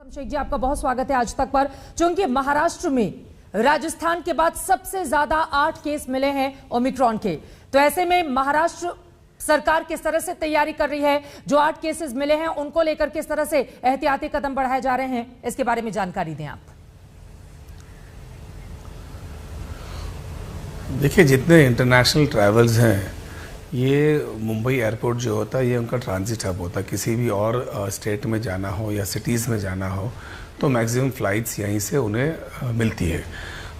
शेख जी, आपका बहुत स्वागत है आज तक पर। क्योंकि महाराष्ट्र में राजस्थान के बाद सबसे ज्यादा 8 केस मिले हैं ओमिक्रॉन के, तो ऐसे में महाराष्ट्र सरकार किस तरह से तैयारी कर रही है? जो 8 केसेस मिले हैं उनको लेकर किस तरह से एहतियाती कदम बढ़ाए जा रहे हैं, इसके बारे में जानकारी दें आप। देखिए, जितने इंटरनेशनल ट्रैवल्स हैं, ये मुंबई एयरपोर्ट जो होता है ये उनका ट्रांजिट हब होता है। किसी भी और स्टेट में जाना हो या सिटीज़ में जाना हो तो मैक्सिमम फ़्लाइट्स यहीं से उन्हें मिलती है।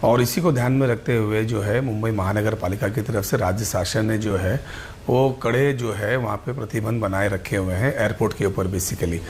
और इसी को ध्यान में रखते हुए जो है मुंबई महानगर पालिका की तरफ से राज्य शासन ने जो है वो कड़े जो है वहाँ पे प्रतिबंध बनाए रखे हुए हैं एयरपोर्ट के ऊपर बेसिकली।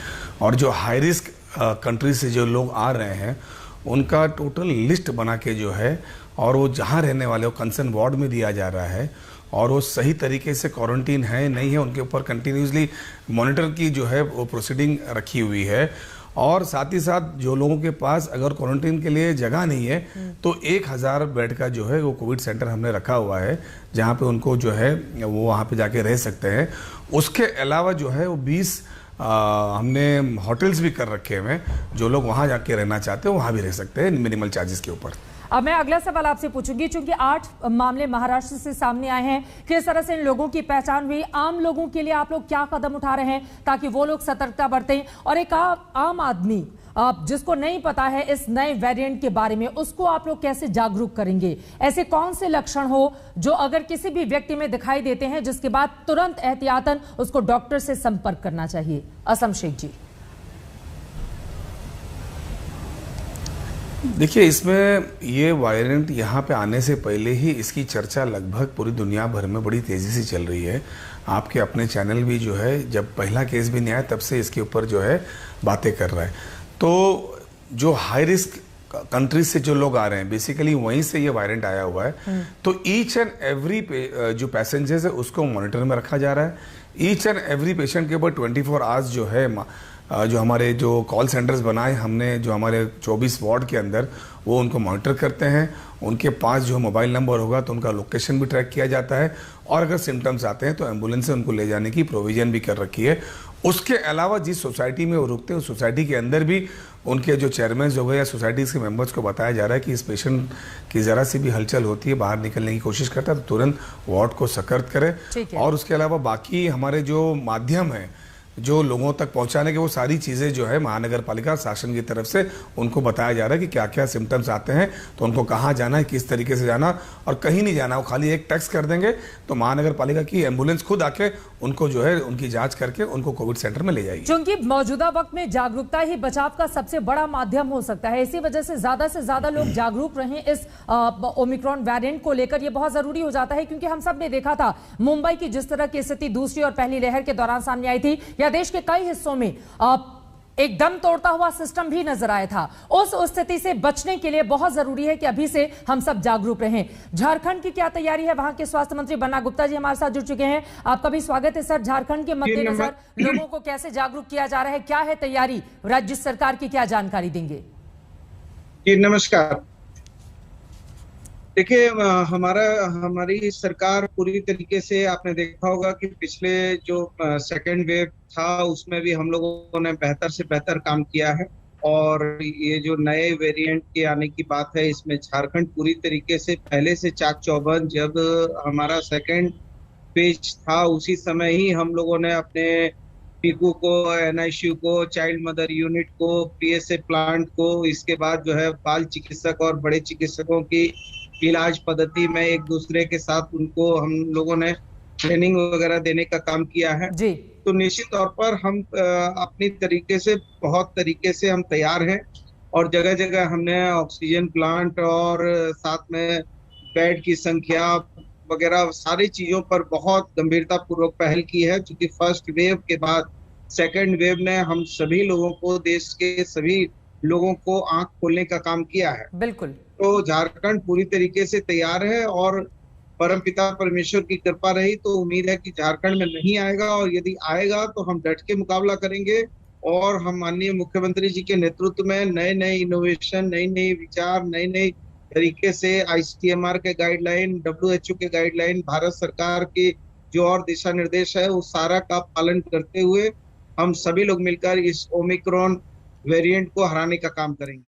और जो हाई रिस्क कंट्री से जो लोग आ रहे हैं उनका टोटल लिस्ट बना के जो है और वो जहाँ रहने वाले वो कंसर्न वार्ड में दिया जा रहा है और वो सही तरीके से क्वारंटीन है नहीं है उनके ऊपर कंटिन्यूसली मॉनिटर की जो है वो प्रोसीडिंग रखी हुई है। और साथ ही साथ जो लोगों के पास अगर क्वारंटीन के लिए जगह नहीं है तो 1000 बेड का जो है वो कोविड सेंटर हमने रखा हुआ है जहाँ पे उनको जो है वो वहाँ पे जाके रह सकते हैं। उसके अलावा जो है वो 20 हमने होटल्स भी कर रखे हैं, जो लोग वहाँ जाके रहना चाहते हैं वहाँ भी रह सकते हैं मिनिमल चार्जेस के ऊपर। अब मैं अगला सवाल आपसे पूछूंगी, क्योंकि 8 मामले महाराष्ट्र से सामने आए हैं, किस तरह से इन लोगों की पहचान हुई? आम लोगों के लिए आप लोग क्या कदम उठा रहे हैं ताकि वो लोग सतर्कता बरतें? और एक आम आदमी जिसको नहीं पता है इस नए वेरिएंट के बारे में, उसको आप लोग कैसे जागरूक करेंगे? ऐसे कौन से लक्षण हो जो अगर किसी भी व्यक्ति में दिखाई देते हैं जिसके बाद तुरंत एहतियातन उसको डॉक्टर से संपर्क करना चाहिए? असम शेख जी। देखिए, इसमें ये वेरिएंट यहाँ पे आने से पहले ही इसकी चर्चा लगभग पूरी दुनिया भर में बड़ी तेज़ी से चल रही है। आपके अपने चैनल भी जो है जब पहला केस भी नहीं आया तब से इसके ऊपर जो है बातें कर रहा है। तो जो हाई रिस्क कंट्रीज से जो लोग आ रहे हैं बेसिकली वहीं से ये वेरिएंट आया हुआ है। तो ईच एंड एवरी जो पैसेंजर्स है उसको मॉनिटर में रखा जा रहा है। ईच एंड एवरी पेशेंट के ऊपर 24 आवर्स जो है जो हमारे जो कॉल सेंटर्स बनाए हमने जो हमारे 24 वार्ड के अंदर वो उनको मॉनिटर करते हैं। उनके पास जो मोबाइल नंबर होगा तो उनका लोकेशन भी ट्रैक किया जाता है और अगर सिम्टम्स आते हैं तो एम्बुलेंस से उनको ले जाने की प्रोविजन भी कर रखी है। उसके अलावा जिस सोसाइटी में वो रुकते हैं उस सोसाइटी के अंदर भी उनके जो चेयरमैन हो गए या सोसाइटीज़ के मेंबर्स को बताया जा रहा है कि इस पेशेंट की ज़रा सी भी हलचल होती है, बाहर निकलने की कोशिश करता है तो तुरंत वार्ड को सतर्क करें। और उसके अलावा बाकी हमारे जो माध्यम है जो लोगों तक पहुंचाने के वो सारी चीज़ें जो है महानगर पालिका शासन की तरफ से उनको बताया जा रहा है कि क्या क्या सिम्टम्स आते हैं तो उनको कहाँ जाना है, किस तरीके से जाना, और कहीं नहीं जाना। वो खाली एक टेक्स्ट कर देंगे तो महानगर पालिका की एम्बुलेंस खुद आके उनको जो है उनकी जांच करके उनको कोविड सेंटर में ले जाएगी। क्योंकि मौजूदा वक्त में जागरूकता ही बचाव का सबसे बड़ा माध्यम हो सकता है, इसी वजह से ज्यादा लोग जागरूक रहें इस ओमिक्रॉन वेरिएंट को लेकर। ये बहुत जरूरी हो जाता है क्योंकि हम सब ने देखा था मुंबई की जिस तरह की स्थिति दूसरी और पहली लहर के दौरान सामने आई थी, या देश के कई हिस्सों में एक दम तोड़ता हुआ सिस्टम भी नजर आया था। उस स्थिति से बचने के लिए बहुत जरूरी है कि अभी से हम सब जागरूक रहें। झारखंड की क्या तैयारी है? वहां के स्वास्थ्य मंत्री बन्ना गुप्ता जी हमारे साथ जुड़ चुके हैं। आपका भी स्वागत है सर। झारखंड के मद्देनजर लोगों को कैसे जागरूक किया जा रहा है, क्या है तैयारी, राज्य सरकार की क्या जानकारी देंगे? जी नमस्कार। देखिए, हमारी सरकार पूरी तरीके से, आपने देखा होगा कि पिछले जो सेकेंड वेव था उसमें भी हम लोगों ने बेहतर से बेहतर काम किया है। और ये जो नए वेरिएंट के आने की बात है इसमें झारखंड पूरी तरीके से पहले से चाक चौबंद, जब हमारा सेकेंड फेज था उसी समय ही हम लोगों ने अपने पीकू को, NICU को, चाइल्ड मदर यूनिट को, PSA प्लांट को, इसके बाद जो है बाल चिकित्सक और बड़े चिकित्सकों की इलाज पद्धति में एक दूसरे के साथ उनको हम लोगों ने ट्रेनिंग वगैरह देने का काम किया है जी। तो निश्चित तौर पर हम अपनी तरीके से बहुत तरीके से हम तैयार हैं और जगह जगह हमने ऑक्सीजन प्लांट और साथ में बेड की संख्या वगैरह सारी चीजों पर बहुत गंभीरता पूर्वक पहल की है, क्योंकि फर्स्ट वेव के बाद सेकेंड वेव ने हम सभी लोगों को, देश के सभी लोगों को आंख खोलने का काम किया है। बिल्कुल। तो झारखंड पूरी तरीके से तैयार है और परमपिता परमेश्वर की कृपा रही तो उम्मीद है कि झारखंड में नहीं आएगा, और यदि आएगा तो हम डट के मुकाबला करेंगे। और हम माननीय मुख्यमंत्री जी के नेतृत्व में नए नए इनोवेशन, नई नई विचार, नई तरीके से ICMR के गाइडलाइन, WHO के गाइडलाइन, भारत सरकार की जो और दिशा निर्देश है उस सारा का पालन करते हुए हम सभी लोग मिलकर इस ओमिक्रॉन वेरिएंट को हराने का काम करेंगे।